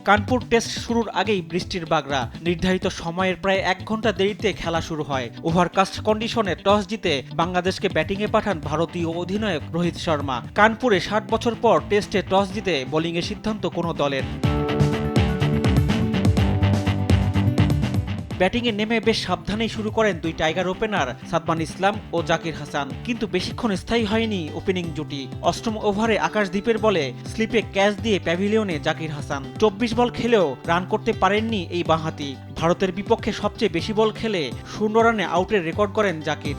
Kanpur test শুরুর আগেই বৃষ্টির বাগড়া, নির্ধারিত সময়ের প্রায় 1 ঘন্টা দেরিতে খেলা শুরু হয়। ওভারকাস্ট কন্ডিশনে টস জিতে বাংলাদেশকে ব্যাটিংয়ে পাঠান ভারতীয় অধিনায়ক রোহিত শর্মা। কানপুরে 60 বছর পর টেস্টে টস জিতে বোলিংয়ের সিদ্ধান্ত কোনো দলের। ব্যাটিংয়ে নেমে বেশ সাবধানেই শুরু করেন দুই টাইগার ওপেনার সাদমান ইসলাম ও জাকির হাসান, কিন্তু বেশিক্ষণ স্থায়ী হয়নি ওপেনিং জুটি। অষ্টম ওভারে আকাশদ্বীপের বলে স্লিপে ক্যাচ দিয়ে প্যাভিলিয়নে জাকির হাসান। 24 বল খেলেও রান করতে পারেননি এই বাঁহাতি। ভারতের বিপক্ষে সবচেয়ে বেশি বল খেলে 0 রানে আউটের রেকর্ড করেন জাকির।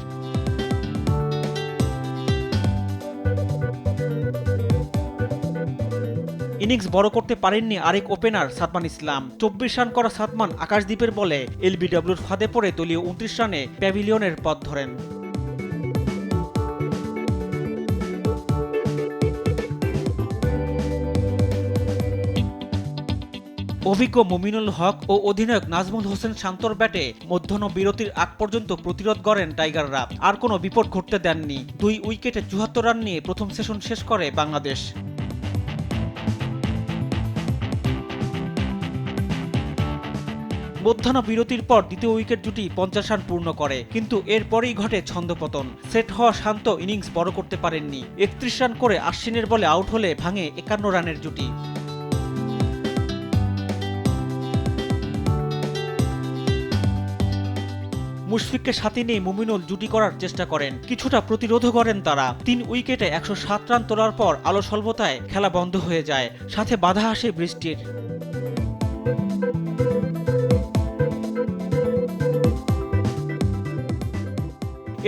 ইনিংস বড় করতে পারেননি আরেক ওপেনার সাদমান ইসলাম। 24 রান করা সাদমান আকাশদ্বীপের বলে এলবিডব্লিউর ফাঁদে পড়ে দলীয় 29 রানে প্যাভিলিয়নের পথ ধরেন। অভিজ্ঞ মুমিনুল হক ও অধিনায়ক নাজমুল হোসেন শান্তর ব্যাটে মধ্যাহ্ন বিরতির আগ পর্যন্ত প্রতিরোধ করেন টাইগাররা। আর কোনো বিপদ ঘটতে দেননি। 2 উইকেটে 74 রান নিয়ে প্রথম সেশন শেষ করে বাংলাদেশ। মধ্যাহ্ন বিরতির পর দ্বিতীয় উইকেট জুটি 50 রান পূর্ণ করে, কিন্তু এরপরেই ঘটে ছন্দপতন। সেট হওয়া শান্ত ইনিংস বড় করতে পারেননি। 31 রান করে আশ্বিনের বলে আউট হলে ভাঙে 51 রানের জুটি। মুশফিককে সাথে নিয়ে মুমিনুল জুটি করার চেষ্টা করেন, কিছুটা প্রতিরোধও করেন তারা। 3 উইকেটে 107 রান তোলার পর আলো স্বল্পতায় খেলা বন্ধ হয়ে যায়, সাথে বাধা আসে বৃষ্টির।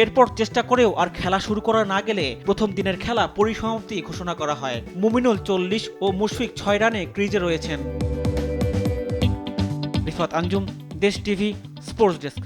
এরপর চেষ্টা করেও আর খেলা শুরু করা না গেলে প্রথম দিনের খেলা পরিসমাপ্তি ঘোষণা করা হয়। মুমিনুল 40 ও মুশফিক 6 রানে ক্রিজে রয়েছেন। রিফাত আঞ্জুম, দেশ টিভি, স্পোর্টস ডেস্ক।